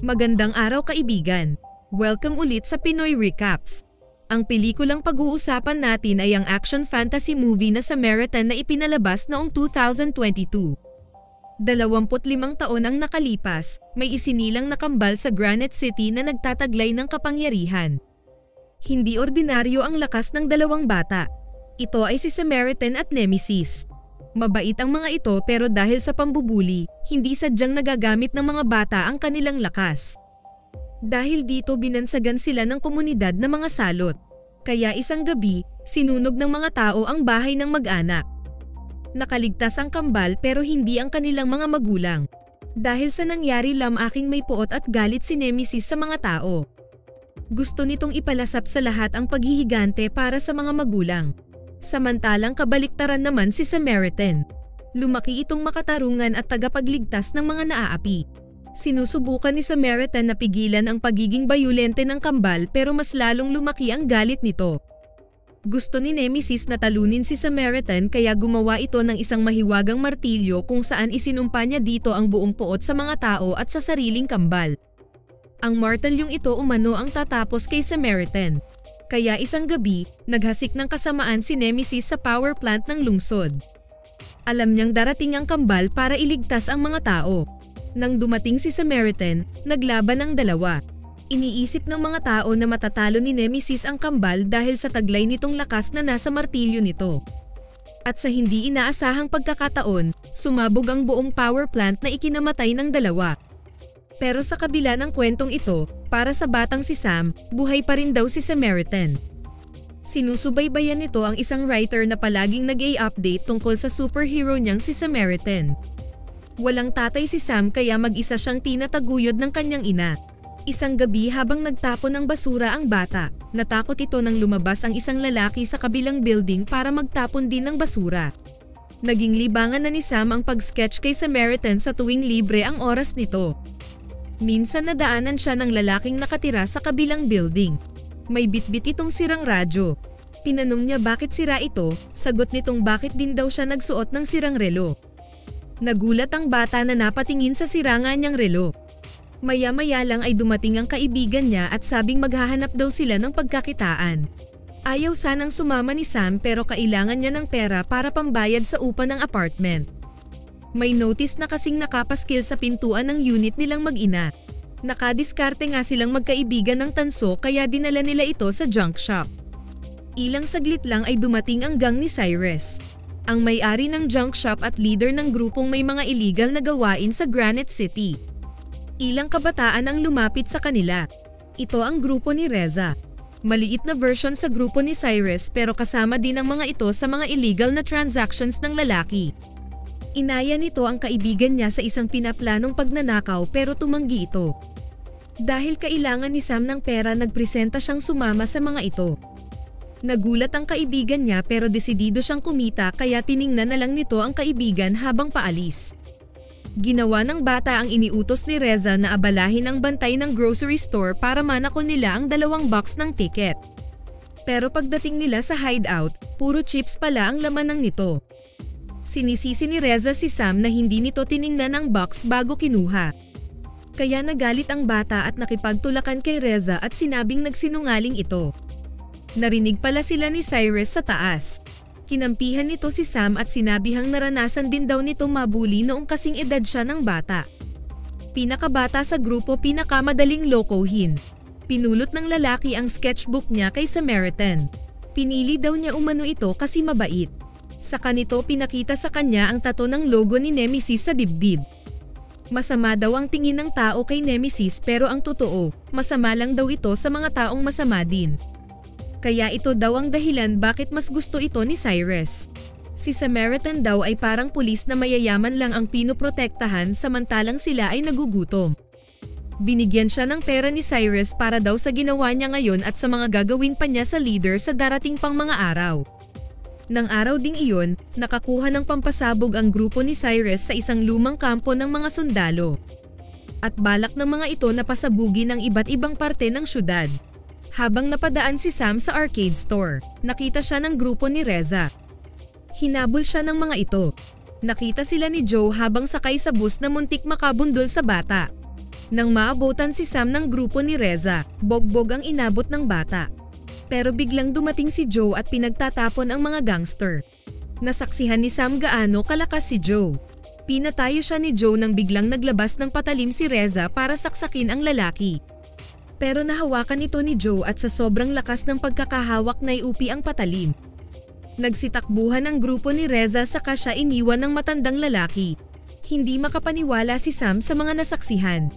Magandang araw kaibigan. Welcome ulit sa Pinoy Recaps. Ang pelikulang pag-uusapan natin ay ang action fantasy movie na Samaritan na ipinalabas noong 2022. 25 taon ang nakalipas, may isinilang na kambal sa Granite City na nagtataglay ng kapangyarihan. Hindi ordinaryo ang lakas ng dalawang bata. Ito ay si Samaritan at Nemesis. Mabait ang mga ito pero dahil sa pambubuli, hindi sadyang nagagamit ng mga bata ang kanilang lakas. Dahil dito binansagan sila ng komunidad na mga salot. Kaya isang gabi, sinunog ng mga tao ang bahay ng mag-anak. Nakaligtas ang kambal pero hindi ang kanilang mga magulang. Dahil sa nangyari lamaking may puot at galit si Nemesis sa mga tao. Gusto nitong ipalasap sa lahat ang paghihigante para sa mga magulang. Samantalang kabaliktaran naman si Samaritan. Lumaki itong makatarungan at tagapagligtas ng mga naaapi. Sinusubukan ni Samaritan na pigilan ang pagiging bayolente ng kambal pero mas lalong lumaki ang galit nito. Gusto ni Nemesis na talunin si Samaritan kaya gumawa ito ng isang mahiwagang martilyo kung saan isinumpa niya dito ang buong puot sa mga tao at sa sariling kambal. Ang martilyong ito umano ang tatapos kay Samaritan. Kaya isang gabi, naghasik ng kasamaan si Nemesis sa power plant ng lungsod. Alam niyang darating ang kambal para iligtas ang mga tao. Nang dumating si Samaritan, naglaban ang dalawa. Iniisip ng mga tao na matatalo ni Nemesis ang kambal dahil sa taglay nitong lakas na nasa martilyo nito. At sa hindi inaasahang pagkakataon, sumabog ang buong power plant na ikinamatay ng dalawa. Pero sa kabila ng kwentong ito, para sa batang si Sam, buhay pa rin daw si Samaritan. Sinusubaybayan nito ang isang writer na palaging nag-i-update tungkol sa superhero niyang si Samaritan. Walang tatay si Sam kaya mag-isa siyang tinataguyod ng kanyang ina. Isang gabi habang nagtapon ng basura ang bata, natakot ito nang lumabas ang isang lalaki sa kabilang building para magtapon din ng basura. Naging libangan na ni Sam ang pag-sketch kay Samaritan sa tuwing libre ang oras nito. Minsan nadaanan siya ng lalaking nakatira sa kabilang building. May bitbit itong sirang radyo. Tinanong niya bakit sira ito, sagot nitong bakit din daw siya nagsuot ng sirang relo. Nagulat ang bata na napatingin sa sira nga niyang relo. Maya-maya lang ay dumating ang kaibigan niya at sabing maghahanap daw sila ng pagkakitaan. Ayaw sanang sumama ni Sam pero kailangan niya ng pera para pambayad sa upa ng apartment. May notice na kasing nakapaskil sa pintuan ng unit nilang mag-ina. Nakadiskarte nga silang magkaibigan ng tanso kaya dinala nila ito sa junk shop. Ilang saglit lang ay dumating ang gang ni Cyrus. Ang may-ari ng junk shop at leader ng grupong may mga illegal na gawain sa Granite City. Ilang kabataan ang lumapit sa kanila. Ito ang grupo ni Reza. Maliit na version sa grupo ni Cyrus pero kasama din ang mga ito sa mga illegal na transactions ng lalaki. Inaya nito ang kaibigan niya sa isang pinaplanong pagnanakaw pero tumanggi ito. Dahil kailangan ni Sam ng pera nagpresenta siyang sumama sa mga ito. Nagulat ang kaibigan niya pero desidido siyang kumita kaya tiningnan na lang nito ang kaibigan habang paalis. Ginawa ng bata ang iniutos ni Reza na abalahin ang bantay ng grocery store para manako nila ang 2 box ng ticket. Pero pagdating nila sa hideout, puro chips pala ang laman ng nito. Sinisisi ni Reza si Sam na hindi nito tiningnan ang box bago kinuha. Kaya nagalit ang bata at nakipagtulakan kay Reza at sinabing nagsinungaling ito. Narinig pala sila ni Cyrus sa taas. Kinampihan nito si Sam at sinabihang naranasan din daw nito mabuli noong kasing edad siya ng bata. Pinakabata sa grupo pinakamadaling lokohin. Pinulot ng lalaki ang sketchbook niya kay Samaritan. Pinili daw niya umano ito kasi mabait. Sa kanito pinakita sa kanya ang tato ng logo ni Nemesis sa dibdib. Masama daw ang tingin ng tao kay Nemesis pero ang totoo, masama lang daw ito sa mga taong masama din. Kaya ito daw ang dahilan bakit mas gusto ito ni Cyrus. Si Samaritan daw ay parang pulis na mayayaman lang ang pinoprotektahan samantalang sila ay nagugutom. Binigyan siya ng pera ni Cyrus para daw sa ginawa niya ngayon at sa mga gagawin pa niya sa leader sa darating pang mga araw. Nang araw ding iyon, nakakuha ng pampasabog ang grupo ni Cyrus sa isang lumang kampo ng mga sundalo. At balak ng mga ito na pasabugin ang iba't ibang parte ng syudad. Habang napadaan si Sam sa arcade store, nakita siya ng grupo ni Reza. Hinabol siya ng mga ito. Nakita sila ni Joe habang sakay sa bus na muntik makabundol sa bata. Nang maabutan si Sam ng grupo ni Reza, bogbog ang inabot ng bata. Pero biglang dumating si Joe at pinagtatapon ang mga gangster. Nasaksihan ni Sam gaano kalakas si Joe. Pinatayo siya ni Joe nang biglang naglabas ng patalim si Reza para saksakin ang lalaki. Pero nahawakan ito ni Joe at sa sobrang lakas ng pagkakahawak naiupi ang patalim. Nagsitakbuhan ang grupo ni Reza saka siya iniwan ng matandang lalaki. Hindi makapaniwala si Sam sa mga nasaksihan.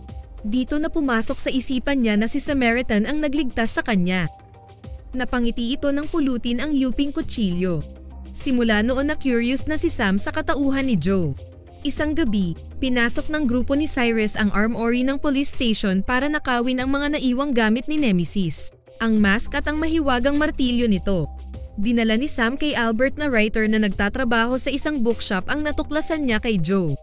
Dito na pumasok sa isipan niya na si Samaritan ang nagligtas sa kanya. Napangiti ito ng pulutin ang yuping kutsilyo. Simula noon na curious na si Sam sa katauhan ni Joe. Isang gabi, pinasok ng grupo ni Cyrus ang armory ng police station para nakawin ang mga naiwang gamit ni Nemesis, ang mask at ang mahiwagang martilyo nito. Dinala ni Sam kay Albert na writer na nagtatrabaho sa isang bookshop ang natuklasan niya kay Joe.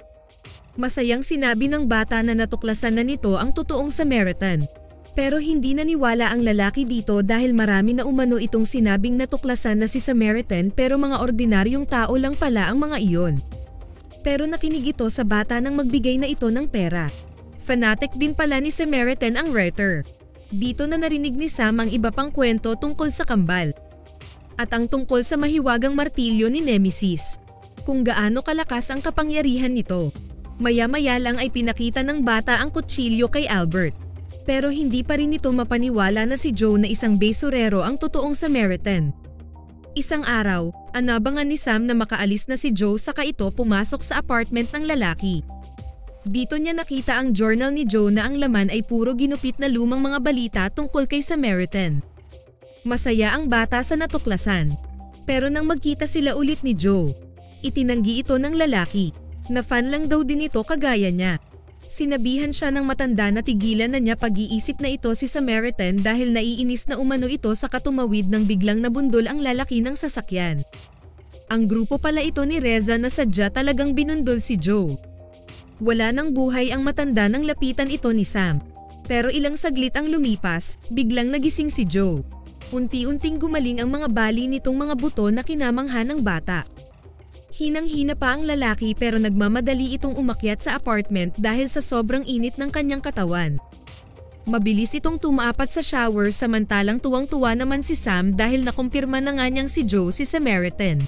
Masayang sinabi ng bata na natuklasan na nito ang totoong Samaritan. Pero hindi naniwala ang lalaki dito dahil marami na umano itong sinabing natuklasan na si Samaritan pero mga ordinaryong tao lang pala ang mga iyon. Pero nakinig ito sa bata nang magbigay na ito ng pera. Fanatic din pala ni Samaritan ang writer. Dito na narinig ni Sam ang iba pang kwento tungkol sa kambal. At ang tungkol sa mahiwagang martilyo ni Nemesis. Kung gaano kalakas ang kapangyarihan nito. Maya-maya lang ay pinakita ng bata ang kutsilyo kay Albert. Pero hindi pa rin ito mapaniwala na si Joe na isang besurero ang totoong Samaritan. Isang araw, anabangan ni Sam na makaalis na si Joe saka ito pumasok sa apartment ng lalaki. Dito niya nakita ang journal ni Joe na ang laman ay puro ginupit na lumang mga balita tungkol kay Samaritan. Masaya ang bata sa natuklasan. Pero nang magkita sila ulit ni Joe, itinanggi ito ng lalaki. Na fan lang daw din ito kagaya niya. Sinabihan siya ng matanda na tigilan na niya pag-iisip na ito si Samaritan dahil naiinis na umano ito sa katumawid nang biglang nabundol ang lalaki ng sasakyan. Ang grupo pala ito ni Reza na sadya talagang binundol si Joe. Wala nang buhay ang matanda nang lapitan ito ni Sam. Pero ilang saglit ang lumipas, biglang nagising si Joe. Unti-unting gumaling ang mga bali nitong mga buto na kinamangha ng bata. Hinang-hina pa ang lalaki pero nagmamadali itong umakyat sa apartment dahil sa sobrang init ng kanyang katawan. Mabilis itong tumaapat sa shower samantalang tuwang-tuwa naman si Sam dahil nakumpirma na nga niyang si Joe si Samaritan.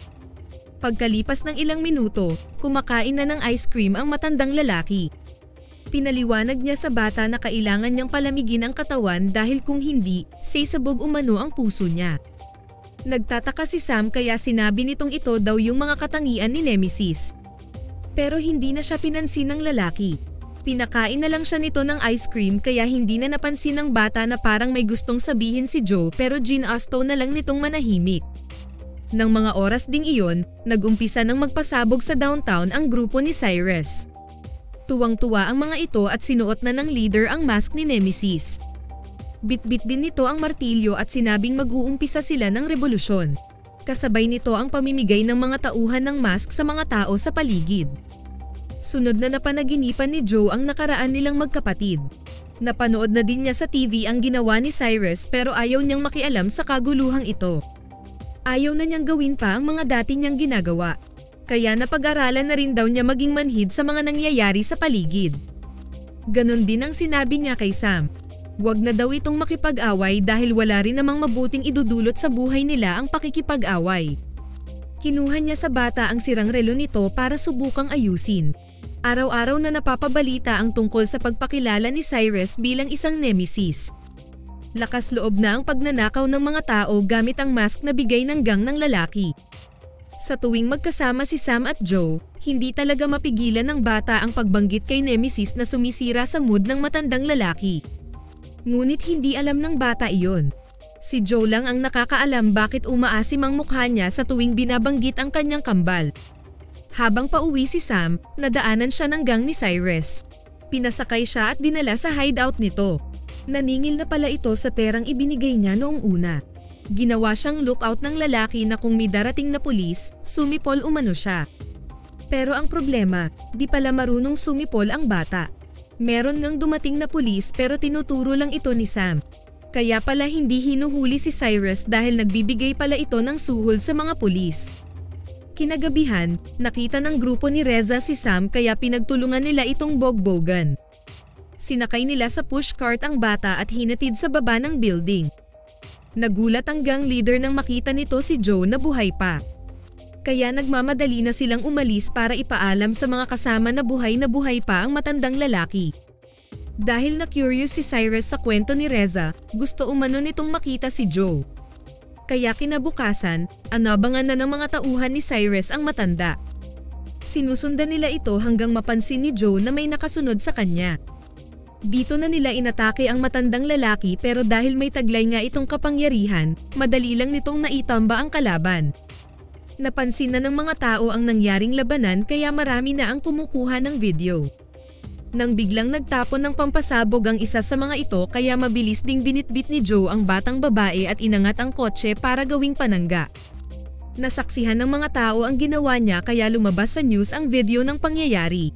Pagkalipas ng ilang minuto, kumakain na ng ice cream ang matandang lalaki. Pinaliwanag niya sa bata na kailangan niyang palamigin ang katawan dahil kung hindi, sisabog umano ang puso niya. Nagtataka si Sam kaya sinabi nitong ito daw yung mga katangian ni Nemesis. Pero hindi na siya pinansin ng lalaki. Pinakain na lang siya nito ng ice cream kaya hindi na napansin ng bata na parang may gustong sabihin si Joe pero ginasto na lang nitong manahimik. Nang mga oras ding iyon, nag-umpisa ng magpasabog sa downtown ang grupo ni Cyrus. Tuwang-tuwa ang mga ito at sinuot na ng leader ang mask ni Nemesis. Bit-bit din nito ang martilyo at sinabing mag-uumpisa sila ng revolusyon. Kasabay nito ang pamimigay ng mga tauhan ng mask sa mga tao sa paligid. Sunod na napanaginipan ni Joe ang nakaraan nilang magkapatid. Napanood na din niya sa TV ang ginawa ni Cyrus pero ayaw niyang makialam sa kaguluhang ito. Ayaw na niyang gawin pa ang mga dati niyang ginagawa. Kaya napag-aralan na rin daw niya maging manhid sa mga nangyayari sa paligid. Ganon din ang sinabi niya kay Sam. Huwag na daw itong makipag-away dahil wala rin namang mabuting idudulot sa buhay nila ang pakikipag-away. Kinuha niya sa bata ang sirang relo nito para subukang ayusin. Araw-araw na napapabalita ang tungkol sa pagpakilala ni Cyrus bilang isang nemesis. Lakas loob na ang pagnanakaw ng mga tao gamit ang mask na bigay ng gang ng lalaki. Sa tuwing magkasama si Sam at Joe, hindi talaga mapigilan ng bata ang pagbanggit kay Nemesis na sumisira sa mood ng matandang lalaki. Ngunit hindi alam ng bata iyon. Si Joe lang ang nakakaalam bakit umaasim ang mukha niya sa tuwing binabanggit ang kanyang kambal. Habang pauwi si Sam, nadaanan siya ng gang ni Cyrus. Pinasakay siya at dinala sa hideout nito. Naningil na pala ito sa perang ibinigay niya noong una. Ginawa siyang lookout ng lalaki na kung may darating na pulis, sumipol umano siya. Pero ang problema, di pala marunong sumipol ang bata. Meron ngang dumating na pulis pero tinuturo lang ito ni Sam. Kaya pala hindi hinuhuli si Cyrus dahil nagbibigay pala ito ng suhol sa mga pulis. Kinagabihan, nakita ng grupo ni Reza si Sam kaya pinagtulungan nila itong bogbogan. Sinakay nila sa pushcart ang bata at hinatid sa baba ng building. Nagulat ang gang leader nang makita nito si Joe na buhay pa. Kaya nagmamadali na silang umalis para ipaalam sa mga kasama na buhay pa ang matandang lalaki. Dahil na-curious si Cyrus sa kwento ni Reza, gusto umano nitong makita si Joe. Kaya kinabukasan, anabangan na ng mga tauhan ni Cyrus ang matanda. Sinusundan nila ito hanggang mapansin ni Joe na may nakasunod sa kanya. Dito na nila inatake ang matandang lalaki pero dahil may taglay nga itong kapangyarihan, madali lang nitong naitamba ang kalaban. Napansin na ng mga tao ang nangyaring labanan kaya marami na ang kumukuha ng video. Nang biglang nagtapon ng pampasabog ang isa sa mga ito kaya mabilis ding binitbit ni Joe ang batang babae at inangat ang kotse para gawing panangga. Nasaksihan ng mga tao ang ginawa niya kaya lumabas sa news ang video ng pangyayari.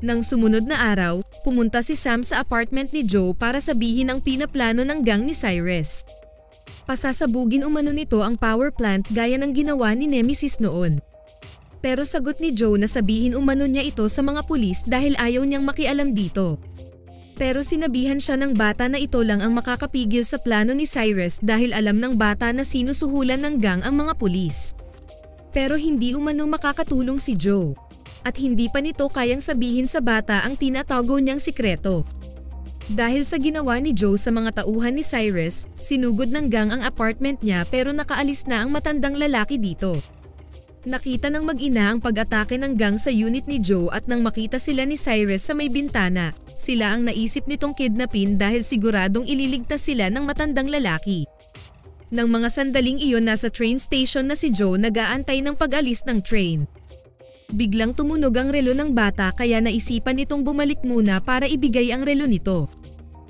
Nang sumunod na araw, pumunta si Sam sa apartment ni Joe para sabihin ang pinaplano ng gang ni Cyrus. Pasasabugin umano nito ang power plant gaya ng ginawa ni Nemesis noon. Pero sagot ni Joe na sabihin umano niya ito sa mga pulis dahil ayaw niyang makialam dito. Pero sinabihan siya ng bata na ito lang ang makakapigil sa plano ni Cyrus dahil alam ng bata na sinusuhulan ng gang ang mga pulis. Pero hindi umano makakatulong si Joe. At hindi pa nito kayang sabihin sa bata ang tinatago niyang sikreto. Dahil sa ginawa ni Joe sa mga tauhan ni Cyrus, sinugod ng gang ang apartment niya pero nakaalis na ang matandang lalaki dito. Nakita ng mag-ina ang pag-atake ng gang sa unit ni Joe at nang makita sila ni Cyrus sa may bintana, sila ang naisip nitong kidnapin dahil siguradong ililigtas sila ng matandang lalaki. Nang mga sandaling iyon nasa train station na si Joe nag-aantay ng pag-alis ng train. Biglang tumunog ang relo ng bata kaya naisipan nitong bumalik muna para ibigay ang relo nito.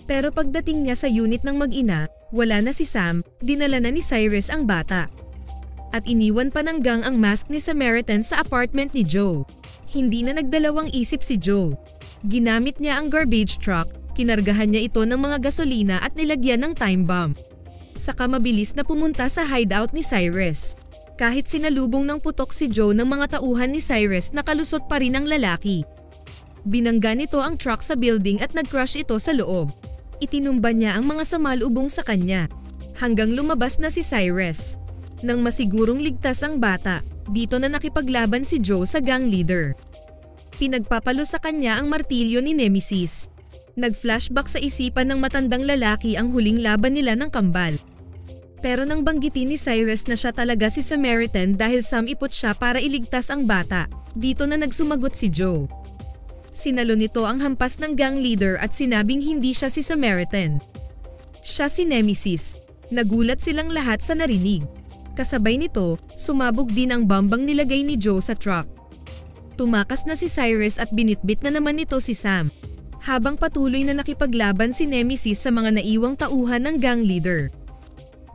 Pero pagdating niya sa unit ng mag-ina, wala na si Sam, dinala na ni Cyrus ang bata. At iniwan pa ng gang ang mask ni Samaritan sa apartment ni Joe. Hindi na nagdalawang isip si Joe. Ginamit niya ang garbage truck, kinargahan niya ito ng mga gasolina at nilagyan ng time bomb. Saka mabilis na pumunta sa hideout ni Cyrus. Kahit sinalubong ng putok si Joe ng mga tauhan ni Cyrus, nakalusot pa rin ang lalaki. Binangga nito ang truck sa building at nag-crush ito sa loob. Itinumba niya ang mga samalubong sa kanya. Hanggang lumabas na si Cyrus. Nang masigurong ligtas ang bata, dito na nakipaglaban si Joe sa gang leader. Pinagpapalo sa kanya ang martilyo ni Nemesis. Nag-flashback sa isipan ng matandang lalaki ang huling laban nila ng kambal. Pero nang banggitin ni Cyrus na siya talaga si Samaritan dahil samipot siya para iligtas ang bata, dito na nagsumagot si Joe. Sinalo nito ang hampas ng gang leader at sinabing hindi siya si Samaritan. Siya si Nemesis. Nagulat silang lahat sa narinig. Kasabay nito, sumabog din ang bombang nilagay ni Joe sa truck. Tumakas na si Cyrus at binitbit na naman nito si Sam. Habang patuloy na nakipaglaban si Nemesis sa mga naiwang tauhan ng gang leader.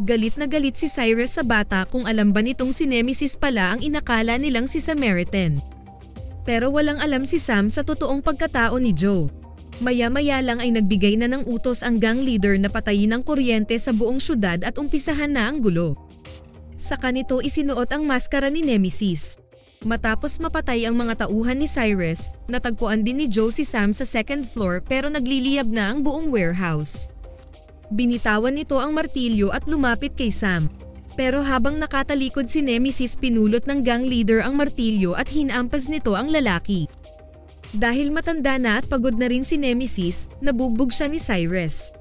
Galit na galit si Cyrus sa bata kung alam ba nitong si Nemesis pala ang inakala nilang si Samaritan. Pero walang alam si Sam sa totoong pagkatao ni Joe. Maya-maya lang ay nagbigay na ng utos ang gang leader na patayin ang kuryente sa buong syudad at umpisahan na ang gulo. Saka nito isinuot ang maskara ni Nemesis. Matapos mapatay ang mga tauhan ni Cyrus, natagpuan din ni Joe si Sam sa second floor pero nagliliyab na ang buong warehouse. Binitawan nito ang martilyo at lumapit kay Sam. Pero habang nakatalikod si Nemesis, pinulot ng gang leader ang martilyo at hinampas nito ang lalaki. Dahil matanda na at pagod na rin si Nemesis, nabugbog siya ni Cyrus.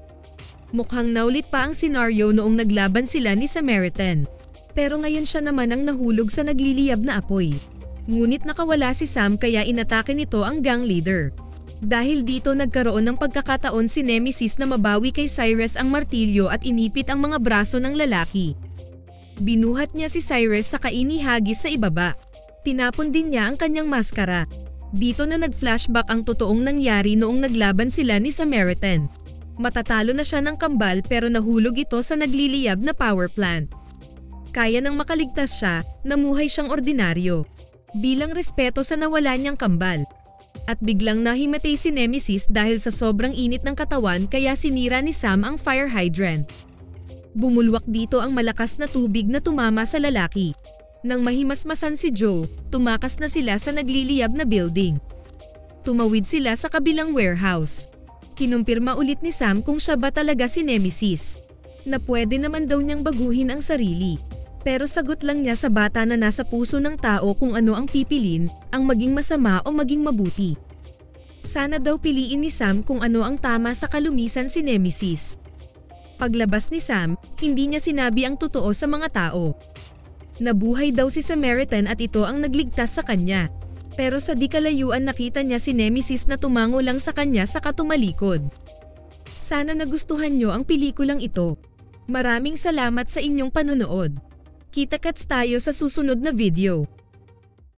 Mukhang naulit pa ang senaryo noong naglaban sila ni Samaritan. Pero ngayon siya naman ang nahulog sa nagliliyab na apoy. Ngunit nakawala si Sam kaya inatake nito ang gang leader. Dahil dito nagkaroon ng pagkakataon si Nemesis na mabawi kay Cyrus ang martilyo at inipit ang mga braso ng lalaki. Binuhat niya si Cyrus sa kainihagis sa ibaba. Tinapon din niya ang kanyang maskara. Dito na nag-flashback ang totoong nangyari noong naglaban sila ni Samaritan. Matatalo na siya ng kambal pero nahulog ito sa nagliliyab na power plant. Kaya nang makaligtas siya, namuhay siyang ordinaryo. Bilang respeto sa nawala niyang kambal. At biglang nahimatay si Nemesis dahil sa sobrang init ng katawan kaya sinira ni Sam ang fire hydrant. Bumulwak dito ang malakas na tubig na tumama sa lalaki. Nang mahimasmasan si Joe, tumakas na sila sa nagliliyab na building. Tumawid sila sa kabilang warehouse. Kinumpirma ulit ni Sam kung siya ba talaga si Nemesis. Na pwede naman daw niyang baguhin ang sarili. Pero sagot lang niya sa bata na nasa puso ng tao kung ano ang pipilin, ang maging masama o maging mabuti. Sana daw piliin ni Sam kung ano ang tama sa kalumisan si Nemesis. Paglabas ni Sam, hindi niya sinabi ang totoo sa mga tao. Nabuhay daw si Samaritan at ito ang nagligtas sa kanya. Pero sa di kalayuan nakita niya si Nemesis na tumango lang sa kanya sa katumalikod. Sana nagustuhan niyo ang pelikulang ito. Maraming salamat sa inyong panunood. Kita-kits tayo sa susunod na video.